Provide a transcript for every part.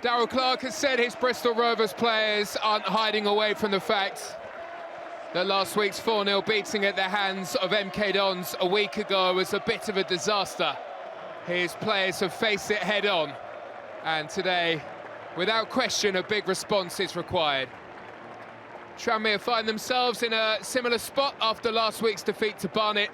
Darryl Clarke has said his Bristol Rovers players aren't hiding away from the fact that last week's 4-0 beating at the hands of MK Dons a week ago was a bit of a disaster. His players have faced it head-on, and today, without question, a big response is required. Tranmere find themselves in a similar spot after last week's defeat to Barnet.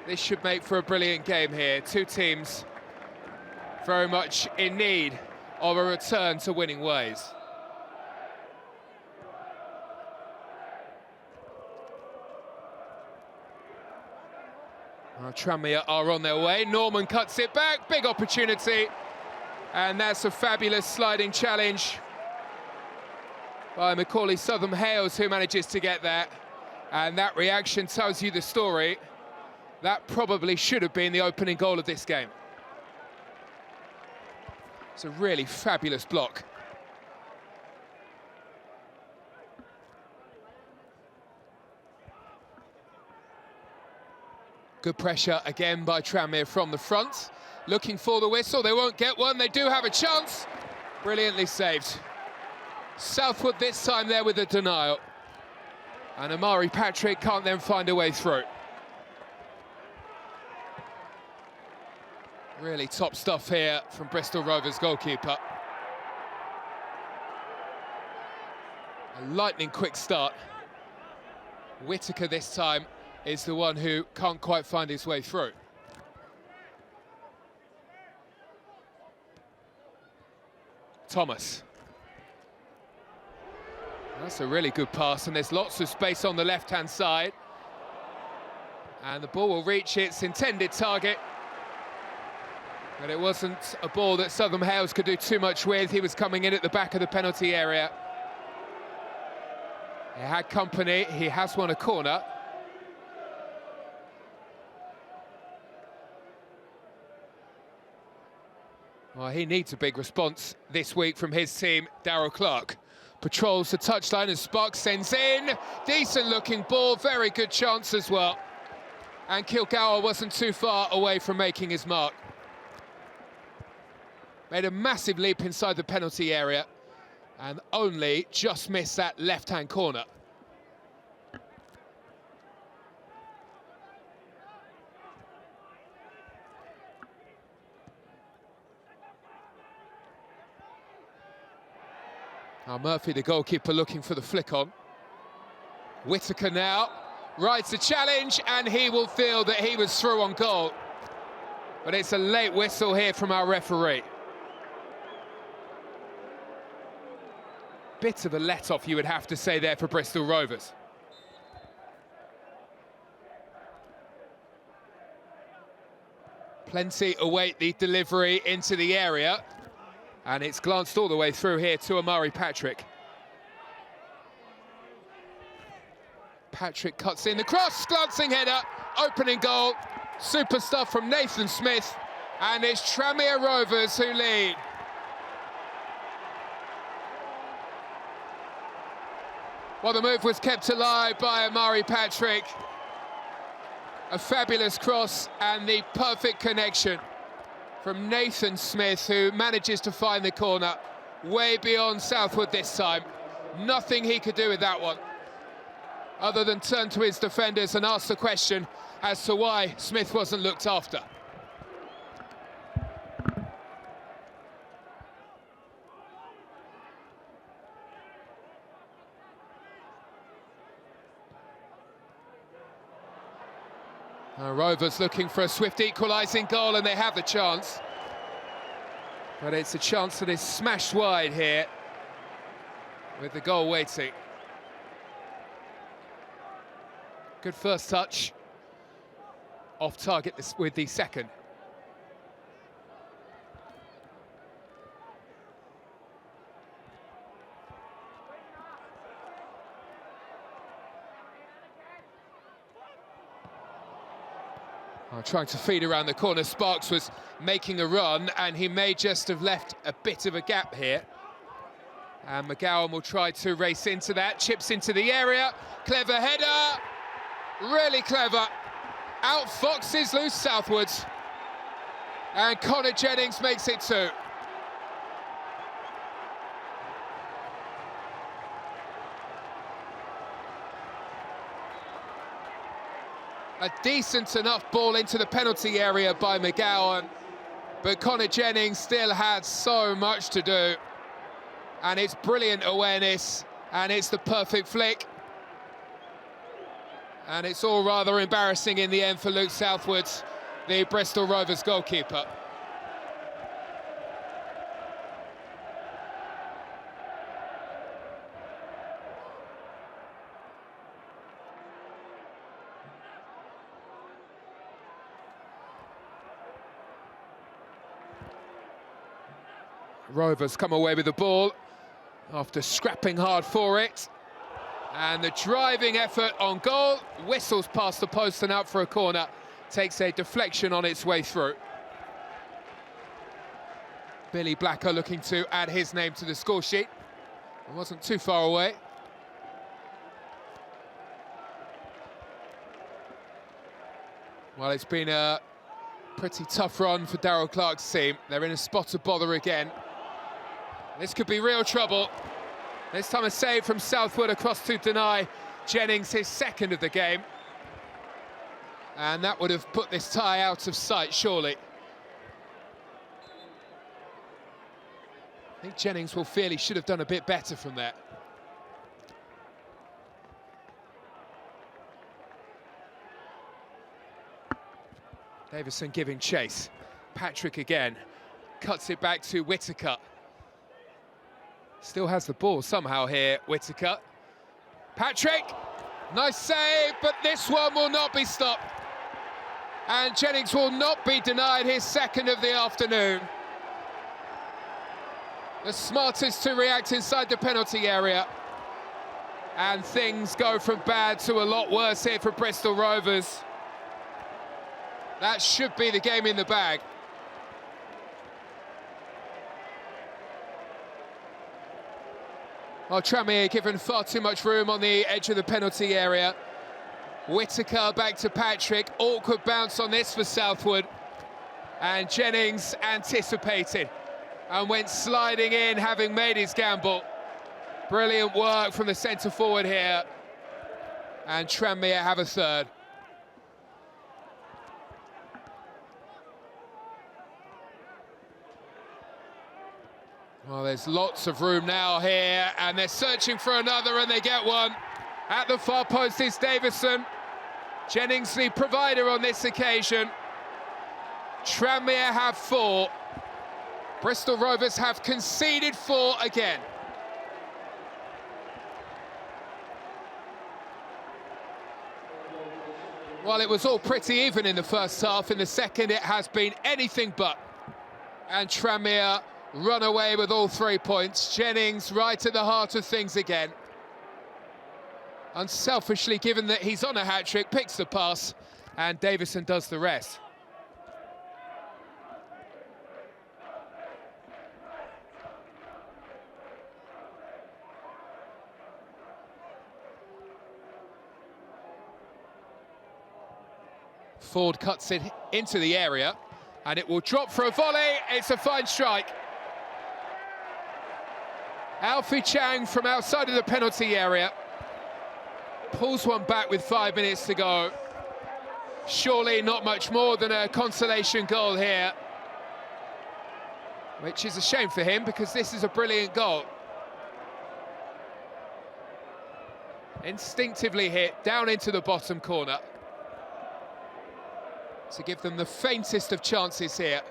This should make for a brilliant game here. Two teams very much in need of a return to winning ways. Well, Tranmere are on their way. Norman cuts it back, big opportunity. And that's a fabulous sliding challenge by Macaulay Southam-Hales, who manages to get that. And that reaction tells you the story. That probably should have been the opening goal of this game. It's a really fabulous block. Good pressure again by Tranmere from the front. Looking for the whistle, they won't get one, they do have a chance. Brilliantly saved. Southwood this time there with a denial. And Amari Patrick can't then find a way through. Really top stuff here from Bristol Rovers goalkeeper. A lightning quick start. Whittaker this time is the one who can't quite find his way through. Thomas. That's a really good pass, and there's lots of space on the left-hand side. And the ball will reach its intended target. But it wasn't a ball that Southam-Hales could do too much with. He was coming in at the back of the penalty area. He had company, he has won a corner. Well, he needs a big response this week from his team, Darryl Clarke. Patrols the touchline and Sparks sends in. Decent looking ball, very good chance as well. And Kilgour wasn't too far away from making his mark. Made a massive leap inside the penalty area and only just missed that left-hand corner. Now Murphy, the goalkeeper, looking for the flick on. Whittaker now rides the challenge, and he will feel that he was through on goal. But it's a late whistle here from our referee. Bit of a let-off, you would have to say, there for Bristol Rovers. Plenty await the delivery into the area, and it's glanced all the way through here to Amari Patrick. Patrick cuts in the cross, glancing header, opening goal. Super stuff from Nathan Smith, and it's Tranmere Rovers who lead. Well, the move was kept alive by Amari Patrick. A fabulous cross and the perfect connection from Nathan Smith, who manages to find the corner way beyond Southwood this time. Nothing he could do with that one, other than turn to his defenders and ask the question as to why Smith wasn't looked after. Rovers looking for a swift equalising goal, and they have the chance. But it's a chance that is smashed wide here, with the goal waiting. Good first touch. Off target with the second. Trying to feed around the corner. Sparks was making a run, and he may just have left a bit of a gap here. And McGowan will try to race into that, chips into the area. Clever header, really clever. Outfoxes loose Southwards. And Connor Jennings makes it two. a decent enough ball into the penalty area by McGowan, but Connor Jennings still had so much to do. And it's brilliant awareness, and it's the perfect flick. And it's all rather embarrassing in the end for Luke Southwood, the Bristol Rovers goalkeeper. Rovers come away with the ball after scrapping hard for it. And the driving effort on goal, whistles past the post and out for a corner, takes a deflection on its way through. Billy Blacker looking to add his name to the score sheet. It wasn't too far away. Well, it's been a pretty tough run for Darrell Clark's team. They're in a spot of bother again. This could be real trouble. This time a save from Southwood across to deny Jennings his second of the game. And that would have put this tie out of sight, surely. I think Jennings will feel he should have done a bit better from there. Davison giving chase. Patrick again. Cuts it back to Whittaker. Still has the ball somehow here, Whittaker. Patrick, nice save, but this one will not be stopped. And Jennings will not be denied his second of the afternoon. The smartest to react inside the penalty area. And things go from bad to a lot worse here for Bristol Rovers. That should be the game in the bag. Well, Tranmere given far too much room on the edge of the penalty area. Whittaker back to Patrick. Awkward bounce on this for Southwood. And Jennings anticipated and went sliding in, having made his gamble. Brilliant work from the centre forward here. And Tranmere have a third. Well, there's lots of room now here, and they're searching for another, and they get one. At the far post is Davison. Jennings the provider on this occasion. Tranmere have 4. Bristol Rovers have conceded 4 again. Well, it was all pretty even in the first half. In the second, it has been anything but. And Tranmere run away with all 3 points. Jennings right at the heart of things again. Unselfishly, given that he's on a hat-trick, picks the pass, and Davison does the rest. Ford cuts it into the area, and it will drop for a volley. It's a fine strike. Alfie Chang from outside of the penalty area pulls one back with 5 minutes to go. Surely not much more than a consolation goal here, which is a shame for him because this is a brilliant goal. Instinctively hit down into the bottom corner to give them the faintest of chances here.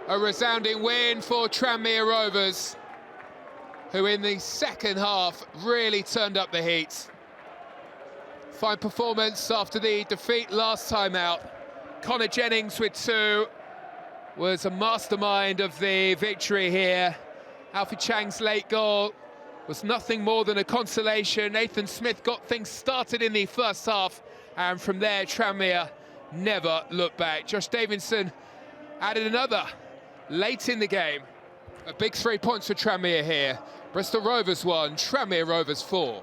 A resounding win for Tranmere Rovers, who in the second half really turned up the heat. Fine performance after the defeat last time out. Connor Jennings with 2 was a mastermind of the victory here. Alfie Chang's late goal was nothing more than a consolation. Nathan Smith got things started in the first half, and from there Tranmere never looked back. Josh Davidson added another late in the game. A big 3 points for Tranmere here. Bristol Rovers 1, Tranmere Rovers 4.